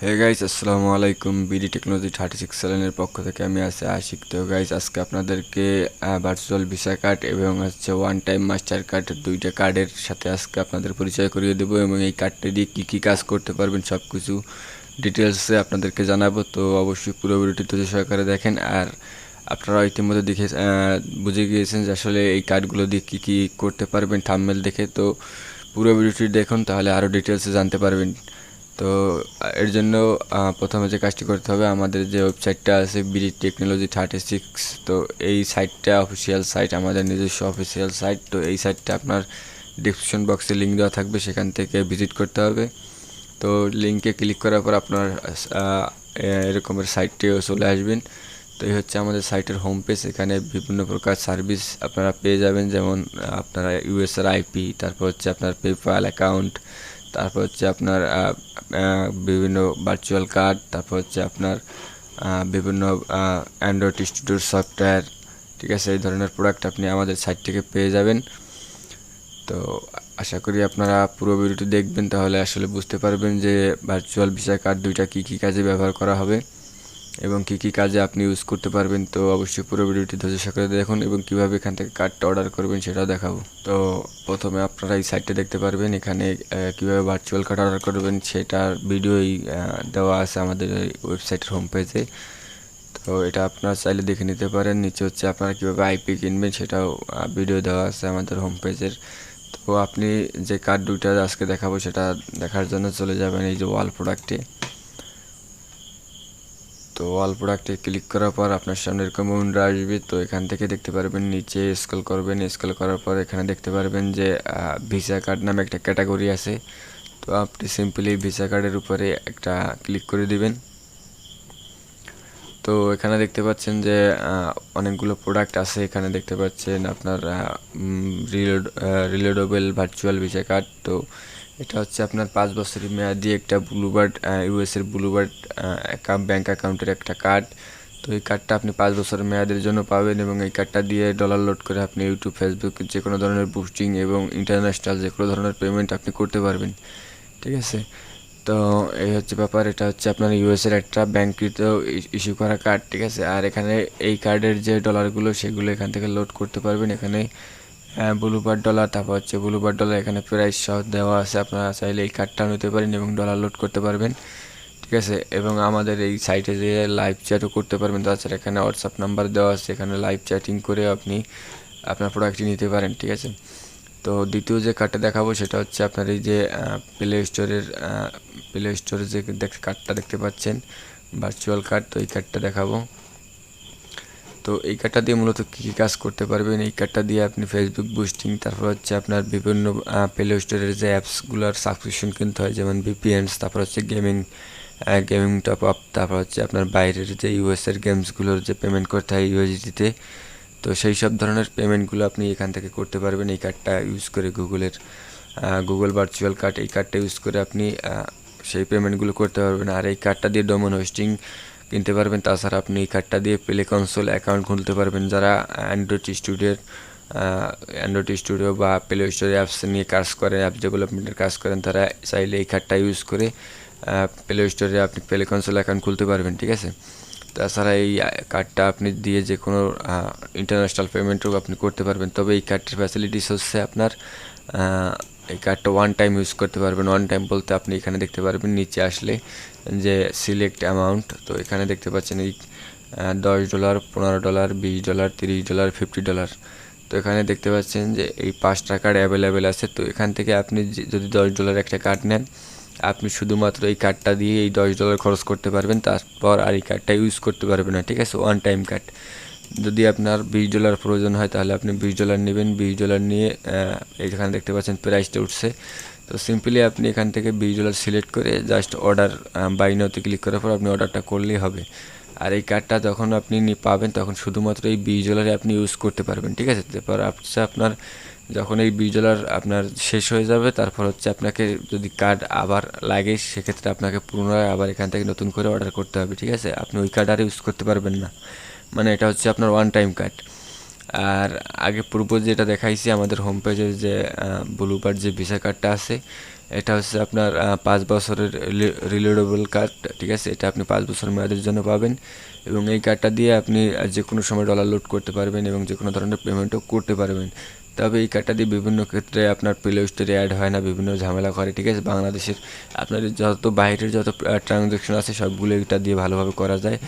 Hey guys, আসসালামু আলাইকুম। BD technology 36 চ্যানেলের পক্ষ থেকে আমি আছি আশিক। তো গাইস, আজকে আপনাদেরকে ভার্চুয়াল ভিসা কার্ড এবং ওয়ান টাইম মাস্টার কার্ড, দুইটা কার্ডের সাথে আজকে আপনাদের পরিচয় করিয়ে দেবো এবং এই কার্ডটা দিয়ে কী কী কাজ করতে পারবেন সব কিছু ডিটেলসে আপনাদেরকে জানাবো। তো অবশ্যই পুরো ভিডিওটি ধৈর্য সহকারে দেখেন। আর আপনারা ইতিমধ্যে দেখে বুঝে গিয়েছেন যে আসলে এই কার্ডগুলো দিয়ে কী কী করতে পারবেন থাম্বনেল দেখে। তো পুরো ভিডিওটি দেখুন, তাহলে আরও ডিটেলসে জানতে পারবেন। তো এর জন্য প্রথমে যে কাজটি করতে হবে, আমাদের যে ওয়েবসাইটটা আছে বিডি টেকনোলজি 36, তো এই সাইটটা অফিসিয়াল সাইট, আমাদের নিজস্ব অফিসিয়াল সাইট। তো এই সাইটটা আপনার ডিসক্রিপশন বক্সে লিঙ্ক দেওয়া থাকবে, সেখান থেকে ভিজিট করতে হবে। তো লিঙ্কে ক্লিক করার পর আপনার এরকমের সাইটটিও চলে আসবেন। তো এই হচ্ছে আমাদের সাইটের হোম পেজ। এখানে বিভিন্ন প্রকার সার্ভিস আপনারা পেয়ে যাবেন, যেমন আপনারা ইউএসএর আইপি, তারপর হচ্ছে আপনার পেপ্যাল অ্যাকাউন্ট, তারপর হচ্ছে আপনার বিভিন্ন ভার্চুয়াল কার্ড, তারপর হচ্ছে আপনার বিভিন্ন অ্যান্ড্রয়েড স্টুডিওর সফটওয়্যার, ঠিক আছে। এই ধরনের প্রোডাক্ট আপনি আমাদের সাইট থেকে পেয়ে যাবেন। তো আশা করি আপনারা পুরো ভিডিওটি দেখবেন, তাহলে আসলে বুঝতে পারবেন যে ভার্চুয়াল ভিসা কার্ড দুইটা কী কী কাজে ব্যবহার করা হবে এবং কী কী কাজে আপনি ইউজ করতে পারবেন। তো অবশ্যই পুরো ভিডিওটি ধৈর্য সহকারে দেখুন এবং কীভাবে এখান থেকে কার্ডটা অর্ডার করবেন সেটাও দেখাবো। তো প্রথমে আপনারা এই সাইটটা দেখতে পারবেন, এখানে কীভাবে ভার্চুয়াল কার্ড অর্ডার করবেন সেটার ভিডিওই দেওয়া আছে আমাদের ওয়েবসাইটের হোম পেজে। তো এটা আপনারা চাইলে দেখে নিতে পারেন। নিচে হচ্ছে আপনারা কীভাবে আইপি কিনবেন সেটাও ভিডিও দেওয়া আছে আমাদের হোম পেজের। তো আপনি যে কার্ড দুইটা আজকে দেখাবো সেটা দেখার জন্য চলে যাবেন এই যে ওয়াল প্রোডাক্টে। তো অল প্রোডাক্টে ক্লিক করার পর আপনার সামনে এরকম উইন্ডো আসবে। তো এখান থেকে দেখতে পারবেন, নিচে স্ক্রল করবেন, স্ক্রল করার পর এখানে দেখতে পারবেন যে ভিসা কার্ড নামে একটা ক্যাটাগরি আছে। তো আপনি সিম্পলি ভিসা কার্ডের উপরে একটা ক্লিক করে দিবেন। তো এখানে দেখতে পাচ্ছেন যে অনেকগুলো প্রোডাক্ট আছে। এখানে দেখতে পাচ্ছেন আপনার রিলোডেবল ভার্চুয়াল ভিসা কার্ড। তো এটা হচ্ছে আপনার 5 বছরের মেয়াদি একটা ব্লুবার্ড, ইউএসের ব্লুবার্ড ব্যাঙ্ক অ্যাকাউন্টের একটা কার্ড। তো এই কার্ডটা আপনি 5 বছরের মেয়াদের জন্য পাবেন এবং এই কার্ডটা দিয়ে ডলার লোড করে আপনি ইউটিউব, ফেসবুক যে কোনো ধরনের বুস্টিং এবং ইন্টারন্যাশনাল যে কোনো ধরনের পেমেন্ট আপনি করতে পারবেন, ঠিক আছে। তো এই হচ্ছে ব্যাপার। এটা হচ্ছে আপনার ইউএসের একটা ব্যাংককৃত ইস্যু করা কার্ড, ঠিক আছে। আর এখানে এই কার্ডের যে ডলারগুলো সেগুলো এখান থেকে লোড করতে পারবেন। এখানে ব্লুবার্ড ডলার, তারপর হচ্ছে ব্লুবার্ড ডলার এখানে প্রাইস সহ দেওয়া আছে। আপনারা চাইলে এই কার্ডটা নিতে পারেন এবং ডলার লোড করতে পারবেন, ঠিক আছে। এবং আমাদের এই সাইটে যে লাইভ চ্যাটও করতে পারবেন। তাছাড়া এখানে হোয়াটসঅ্যাপ নাম্বার দেওয়া আছে, এখানে লাইভ চ্যাটিং করে আপনি আপনার প্রোডাক্টটি নিতে পারেন, ঠিক আছে। তো দ্বিতীয় যে কার্ডটা দেখাবো সেটা হচ্ছে আপনার এই যে প্লে স্টোরে যে কার্ডটা দেখতে পাচ্ছেন ভার্চুয়াল কার্ড। তো এই কার্ডটা দেখাবো। তো এই কার্ডটা দিয়ে মূলত কী কী কাজ করতে পারবেন, এই কার্ডটা দিয়ে আপনি ফেসবুক বুস্টিং, তারপর হচ্ছে আপনার বিভিন্ন প্লে স্টোরের যে অ্যাপসগুলোর সাবস্ক্রিপশন কিনতে হয়, যেমন ভিপিএনস, তারপর হচ্ছে গেমিং টপ আপ, তারপর হচ্ছে আপনার বাইরের যে ইউএসের গেমসগুলোর যে পেমেন্ট করতে হয় ইউএসডিতে। তো সেই সব ধরনের পেমেন্টগুলো আপনি এখান থেকে করতে পারবেন এই কার্ডটা ইউজ করে। গুগল ভার্চুয়াল কার্ড, এই কার্ডটা ইউজ করে আপনি সেই পেমেন্টগুলো করতে পারবেন। আর এই কার্ডটা দিয়ে ডোমেন হোস্টিং কিনতে পারবেন। তাছাড়া আপনি এই কার্ডটা দিয়ে প্লে কনসোল অ্যাকাউন্ট খুলতে পারবেন। যারা অ্যান্ড্রয়েড স্টুডিও বা প্লে স্টোরে অ্যাপস নিয়ে কাজ করেন, অ্যাপ ডেভেলপমেন্টের কাজ করেন, তারা চাইলে এই কার্ডটা ইউজ করে প্লে স্টোরে আপনি প্লে কনসোল অ্যাকাউন্ট খুলতে পারবেন, ঠিক আছে। তাছাড়া এই কার্ডটা আপনি দিয়ে যে কোনো ইন্টারন্যাশনাল পেমেন্টও আপনি করতে পারবেন। তবে এই কার্ডটির ফ্যাসিলিটিস হচ্ছে আপনার এই কার্ডটা ওয়ান টাইম ইউজ করতে পারবেন। ওয়ান টাইম বলতে আপনি এখানে দেখতে পারবেন নিচে আসলে যে সিলেক্ট অ্যামাউন্ট। তো এখানে দেখতে পাচ্ছেন এই $10, $15, $20, $30, $50। তো এখানে দেখতে পাচ্ছেন যে এই 5টা কার্ড অ্যাভেলেবেল আছে। তো এখান থেকে আপনি যদি $10 একটা কার্ড নেন, আপনি শুধুমাত্র এই কার্ডটা দিয়ে এই $10 খরচ করতে পারবেন, তারপর আর এই কার্ডটা ইউজ করতে পারবেন না, ঠিক আছে। One time card. যদি আপনার $20 প্রয়োজন হয় তাহলে আপনি $20 নেবেন। $20 নিয়ে এইখানে দেখতে পাচ্ছেন প্রাইসটা উঠছে। তো সিম্পলি আপনি এখান থেকে $20 সিলেক্ট করে জাস্ট অর্ডার বাই নাওতে ক্লিক করার পর আপনি অর্ডারটা করলেই হবে। আর এই কার্ডটা যখন আপনি পাবেন তখন শুধুমাত্র এই $20 আপনি ইউজ করতে পারবেন, ঠিক আছে। তারপর আপনার যখন এই $20 আপনার শেষ হয়ে যাবে, তারপর হচ্ছে আপনাকে যদি কার্ড আবার লাগে সেক্ষেত্রে আপনাকে পুনরায় আবার এখান থেকে নতুন করে অর্ডার করতে হবে, ঠিক আছে। আপনি ওই কার্ড আর ইউজ করতে পারবেন না, মানে এটা হচ্ছে আপনার ওয়ান টাইম কার্ড। আর আগে পূর্ব যেটা দেখাইছি আমাদের হোম পেজের যে ব্লুবার্ড যে ভিসা কার্ডটা আছে, এটা হচ্ছে আপনার 5 বছরের রিলোডেবল কার্ড, ঠিক আছে। এটা আপনি 5 বছর মেয়াদের জন্য পাবেন এবং এই কার্ডটা দিয়ে আপনি যে কোনো সময় ডলার লোড করতে পারবেন এবং যে কোনো ধরনের পেমেন্টও করতে পারবেন। তবে এই কার্ডটা দিয়ে বিভিন্ন ক্ষেত্রে আপনার প্লে স্টোরে অ্যাড হয় না, বিভিন্ন ঝামেলা করে, ঠিক আছে। বাংলাদেশের আপনার যত বাইরের যত ট্রানজ্যাকশন আছে সবগুলো এটা দিয়ে ভালোভাবে করা যায়।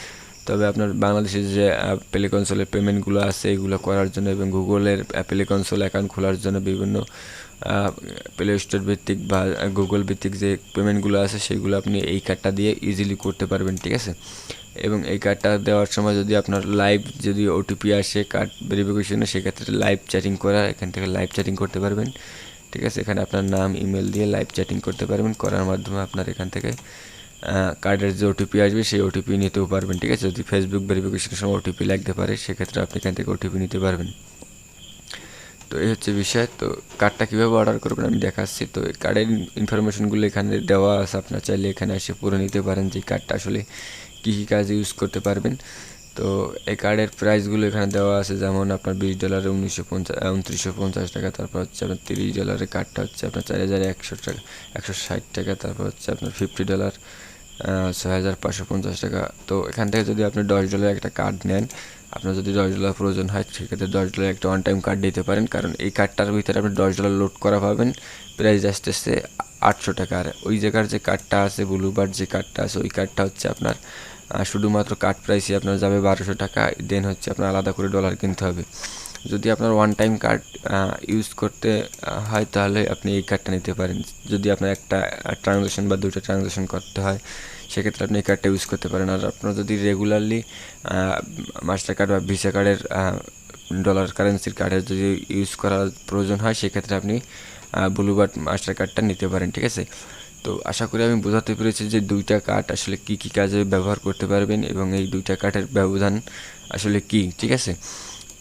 তবে আপনার বাংলাদেশের যে প্লে কনসোলের পেমেন্টগুলো আছে এগুলো করার জন্য এবং গুগলের প্লে কনসোল অ্যাকাউন্ট খোলার জন্য বিভিন্ন প্লে স্টোর ভিত্তিক বা গুগল ভিত্তিক যে পেমেন্টগুলো আছে সেগুলো আপনি এই কার্ডটা দিয়ে ইজিলি করতে পারবেন, ঠিক আছে। এবং এই কার্ডটা দেওয়ার সময় যদি আপনার লাইভ যদি ওটিপি আসে কার্ড ভেরিফিকেশনে, সেক্ষেত্রে লাইভ চ্যাটিং করা, এখান থেকে লাইভ চ্যাটিং করতে পারবেন, ঠিক আছে। এখানে আপনার নাম ইমেল দিয়ে লাইভ চ্যাটিং করতে পারবেন, করার মাধ্যমে আপনার এখান থেকে কার্ডের যে ওটিপি আসবে সেই ওটিপি নিতেও পারবেন, ঠিক আছে। যদি ফেসবুক ভেরিফিকেশনের সময় ওটিপি লাগতে পারে সেক্ষেত্রে আপনি এখান থেকে ওটিপি নিতে পারবেন। তো এই হচ্ছে বিষয়। তো কার্ডটা কীভাবে অর্ডার করবেন আমি দেখাচ্ছি। তো এই কার্ডের ইনফরমেশনগুলো এখানে দেওয়া আছে, আপনার চাইলে এখানে এসে পড়ে নিতে পারেন যে কার্ডটা আসলে কী কী কাজে ইউজ করতে পারবেন। তো এই কার্ডের প্রাইসগুলো এখানে দেওয়া আছে, যেমন আপনার $20 $2950 টাকা, তারপর হচ্ছে আপনার $30 কার্ডটা হচ্ছে আপনার 4100 টাকা 160 টাকা, তারপর হচ্ছে আপনার $50 6550 টাকা। তো এখান থেকে যদি আপনি $10 একটা কার্ড নেন, আপনার যদি $10 প্রয়োজন হয় সেক্ষেত্রে $10 একটা ওয়ান টাইম কার্ড দিতে পারেন, কারণ এই কার্ডটার ভিতরে আপনি $10 লোড করা পাবেন, প্রাইস আসতেছে 800 টাকা। আর ওই জায়গার যে কার্ডটা আছে ব্লুবার্ড যে কার্ডটা আছে ওই কার্ডটা হচ্ছে আপনার শুধুমাত্র কার্ড প্রাইসই আপনার যাবে 1200 টাকা, দেন হচ্ছে আপনার আলাদা করে ডলার কিনতে হবে। যদি আপনার ওয়ান টাইম কার্ড ইউজ করতে হয় তাহলে আপনি এই কার্ডটা নিতে পারেন। যদি আপনার একটা ট্রানজ্যাকশন বা দুটো ট্রানজ্যাকশন করতে হয় সেক্ষেত্রে আপনি এই কার্ডটা ইউজ করতে পারেন। আর আপনার যদি রেগুলারলি মাস্টার কার্ড বা ভিসা কার্ডের ডলার কারেন্সির কার্ডের যদি ইউজ করার প্রয়োজন হয় সেক্ষেত্রে আপনি ব্লুবার্ড মাস্টার কার্ডটা নিতে পারেন, ঠিক আছে। তো আশা করি আমি বোঝাতে পেরেছি যে দুইটা কার্ড আসলে কী কী কাজে ব্যবহার করতে পারবেন এবং এই দুইটা কার্ডের ব্যবধান আসলে কী, ঠিক আছে।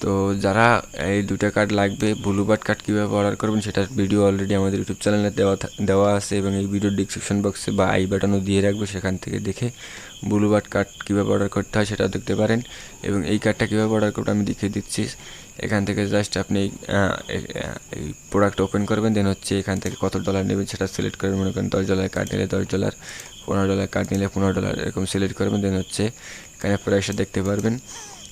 তো যারা এই দুইটা কার্ড লাগবে, ব্লুবার্ড কার্ড কীভাবে অর্ডার করবেন সেটার ভিডিও অলরেডি আমাদের ইউটিউব চ্যানেলে দেওয়া আছে এবং এই ভিডিওর ডিসক্রিপশন বক্সে বা আই বাটনও দিয়ে রাখবো, সেখান থেকে দেখে ব্লুবার্ড কার্ড কীভাবে অর্ডার করতে হয় সেটা দেখতে পারেন। এবং এই কার্ডটা কীভাবে অর্ডার করতে আমি দেখিয়ে দিচ্ছি। এখান থেকে জাস্ট আপনি এই প্রোডাক্ট ওপেন করবেন, দেন হচ্ছে এখান থেকে কত ডলার নেবেন সেটা সিলেক্ট করবেন। মনে করেন $10 কার্ড নিলে $10, $15 কার্ড নিলে $15 এরকম সিলেক্ট করবেন, দেন হচ্ছে এখানে প্রাইসটা দেখতে পারবেন।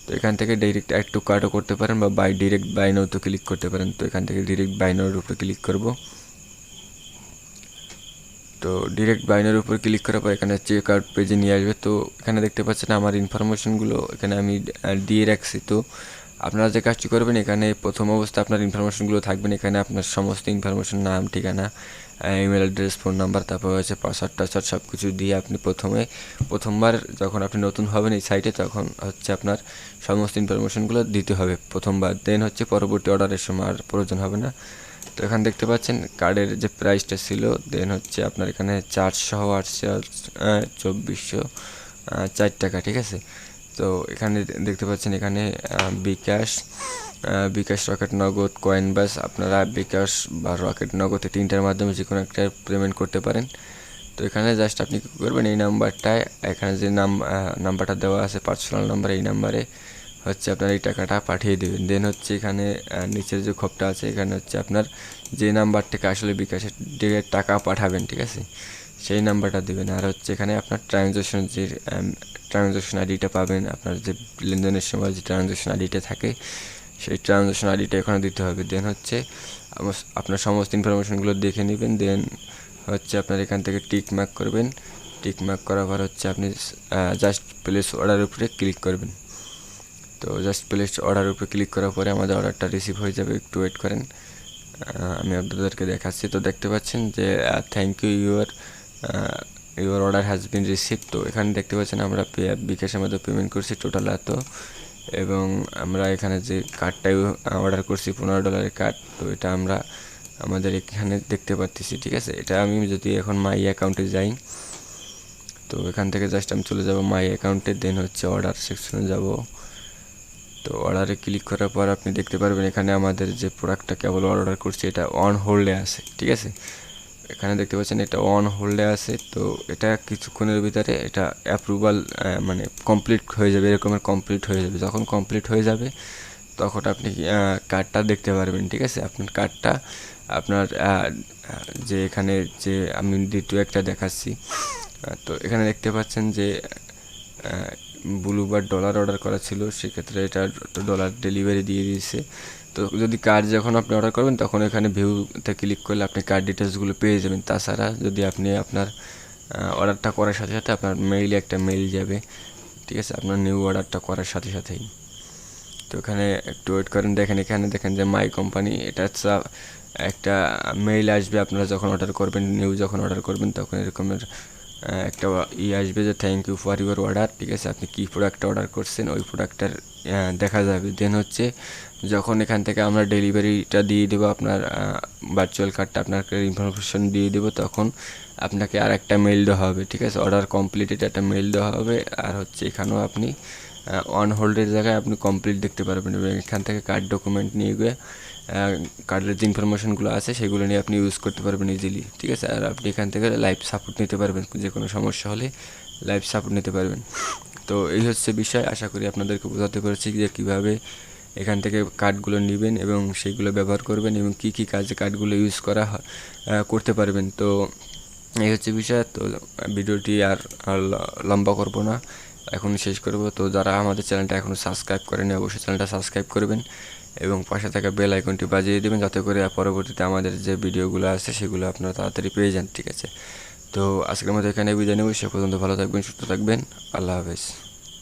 তো এখান থেকে ডাইরেক্ট অ্যাড টু কার্টও করতে পারেন বা ডিরেক্ট বাই নাও তো ক্লিক করতে পারেন। তো এখান থেকে ডিরেক্ট বাই নাওর উপরে ক্লিক করব। তো ডিরেক্ট বাই নাওর উপর ক্লিক করার পর এখানে চেক আউট পেজে নিয়ে আসবে। তো এখানে দেখতে পাচ্ছেন আমার ইনফরমেশনগুলো এখানে আমি দিয়ে রাখছি। তো আপনারা যে কাজটি করবেন, এখানে প্রথম অবস্থা আপনার ইনফরমেশনগুলো থাকবেন, এখানে আপনার সমস্ত ইনফরমেশন, নাম, ঠিকানা, ইমেল অ্যাড্রেস, ফোন নাম্বার, তারপর হচ্ছে পাসওয়ার্ড টাসওয়ার্ড সব কিছু দিয়ে আপনি প্রথমবার যখন আপনি নতুন হবেন এই সাইটে তখন হচ্ছে আপনার সমস্ত ইনফরমেশনগুলো দিতে হবে প্রথমবার, দেন হচ্ছে পরবর্তী অর্ডারের সময় আর প্রয়োজন হবে না। তো এখানে দেখতে পাচ্ছেন কার্ডের যে প্রাইসটা ছিল, দেন হচ্ছে আপনার এখানে চার্জ সহ আসছে 2404 টাকা, ঠিক আছে। তো এখানে দেখতে পাচ্ছেন এখানে বিকাশ, রকেট নগদ, কয়েন বাস, আপনারা বিকাশ বা রকেট নগদে তিনটার মাধ্যমে যে কোনো একটা পেমেন্ট করতে পারেন। তো এখানে জাস্ট আপনি কী করবেন, এই নাম্বারটায় এখানে যে নাম্বারটা দেওয়া আছে পার্সোনাল নাম্বার, এই নাম্বারে হচ্ছে আপনার এই টাকাটা পাঠিয়ে দেবেন। দেন হচ্ছে এখানে নিচের যে খোপটা আছে এখানে হচ্ছে আপনার যে নাম্বার থেকে আসলে বিকাশের দিকে টাকা পাঠাবেন, ঠিক আছে, সেই নাম্বারটা দেবেন। আর হচ্ছে এখানে আপনার ট্রানজ্যাকশন আইডিটা পাবেন, আপনার যে লেনদেনের সময় যে ট্রানজ্যাকশন আইডিটা থাকে সেই ট্রানজ্যাকশন আইডিটা এখানে দিতে হবে। দেন হচ্ছে আপনার সমস্ত ইনফরমেশনগুলো দেখে নেবেন, দেন হচ্ছে আপনার এখান থেকে টিক মার্ক করবেন। টিক মার্ক করার পর হচ্ছে আপনি জাস্ট প্লেস অর্ডারের উপরে ক্লিক করবেন। তো জাস্ট প্লেস অর্ডারের উপরে ক্লিক করার পরে আমাদের অর্ডারটা রিসিভ হয়ে যাবে, একটু ওয়েট করেন, আমি আপনাদেরকে দেখাচ্ছি। তো দেখতে পাচ্ছেন যে thank you, your order has been receive. তো এখানে দেখতে পাচ্ছেন আমরা বিকাশের মধ্যে পেমেন্ট করছি টোটাল এত, এবং আমরা এখানে যে কার্ডটাই অর্ডার করছি $15 কার্ড, তো এটা আমরা আমাদের এখানে দেখতে পাচ্ছি, ঠিক আছে। এটা আমি যদি এখন মাই অ্যাকাউন্টে যাই, তো এখান থেকে জাস্ট আমি চলে যাব মাই অ্যাকাউন্টে, দেন হচ্ছে অর্ডার সেকশনে যাব। তো অর্ডারে ক্লিক করার পর আপনি দেখতে পারবেন এখানে আমাদের যে প্রোডাক্টটা কেবল অর্ডার করছি এটা অন হোল্ডে আছে, ঠিক আছে। এখানে দেখতে পাচ্ছেন এটা অন হোল্ডে আছে। তো এটা কিছুক্ষণের ভিতরে এটা অ্যাপ্রুভাল মানে কমপ্লিট হয়ে যাবে, এরকমের কমপ্লিট হয়ে যাবে। যখন কমপ্লিট হয়ে যাবে তখন আপনি কার্ডটা দেখতে পারবেন, ঠিক আছে। আপনার কার্ডটা আপনার যে এখানে যে আমি দ্বিতীয় একটা দেখাচ্ছি। তো এখানে দেখতে পাচ্ছেন যে ব্লুবার্ড ডলার অর্ডার করা ছিল, সেক্ষেত্রে এটা ডলার ডেলিভারি দিয়ে দিয়েছে। তো যদি কার্ড যখন আপনি অর্ডার করবেন তখন এখানে ভিউতে ক্লিক করলে আপনি কার্ড ডিটেলসগুলো পেয়ে যাবেন। তাছাড়া যদি আপনি আপনার অর্ডারটা করার সাথে সাথে আপনার মেইলে একটা মেইল যাবে, ঠিক আছে, আপনার নিউ অর্ডারটা করার সাথে সাথেই। তো এখানে একটু ওয়েট করেন, দেখেন এখানে দেখেন যে মাই কোম্পানি, এটা হচ্ছে একটা মেইল আসবে আপনারা যখন অর্ডার করবেন, নিউ যখন অর্ডার করবেন তখন এরকমের একটা আসবে যে thank you for your order, ঠিক আছে, আপনি কী প্রোডাক্টটা অর্ডার করছেন ওই প্রোডাক্টটার দেখা যাবে। দেন হচ্ছে যখন এখান থেকে আমরা ডেলিভারিটা দিয়ে দেবো, আপনার ভার্চুয়াল কার্ডটা আপনাকে ইনফরমেশন দিয়ে দেবো, তখন আপনাকে আর একটা মেইল দেওয়া হবে, ঠিক আছে, অর্ডার কমপ্লিটেড একটা মেইল দেওয়া হবে। আর হচ্ছে এখানেও আপনি অন হোল্ডের জায়গায় আপনি কমপ্লিট দেখতে পারবেন এবং এখান থেকে কার্ড ডকুমেন্ট নিয়ে গিয়ে কার্ডের যে ইনফরমেশনগুলো আছে সেগুলো নিয়ে আপনি ইউজ করতে পারবেন ইজিলি, ঠিক আছে। আর আপনি এখান থেকে লাইভ সাপোর্ট নিতে পারবেন, যে কোনো সমস্যা হলে লাইভ সাপোর্ট নিতে পারবেন। তো এই হচ্ছে বিষয়, আশা করি আপনাদেরকে বোঝাতে পেরেছি যে কীভাবে এখান থেকে কার্ডগুলো নেবেন এবং সেইগুলো ব্যবহার করবেন এবং কী কী কাজে কার্ডগুলো ইউজ করতে পারবেন। তো এই হচ্ছে বিষয়। তো ভিডিওটি আর লম্বা করব না, এখন শেষ করব। তো যারা আমাদের চ্যানেলটা এখনও সাবস্ক্রাইব করেনি অবশ্যই চ্যানেলটা সাবস্ক্রাইব করবেন এবং পাশে থাকা বেল আইকনটি বাজিয়ে দেবেন, যাতে করে পরবর্তীতে আমাদের যে ভিডিওগুলো আছে সেগুলো আপনারা তাড়াতাড়ি পেয়ে যান, ঠিক আছে। তো আজকের মতো এখানে বিদায় নেব, সে পর্যন্ত ভালো থাকবেন, সুস্থ থাকবেন, আল্লাহ হাফেজ।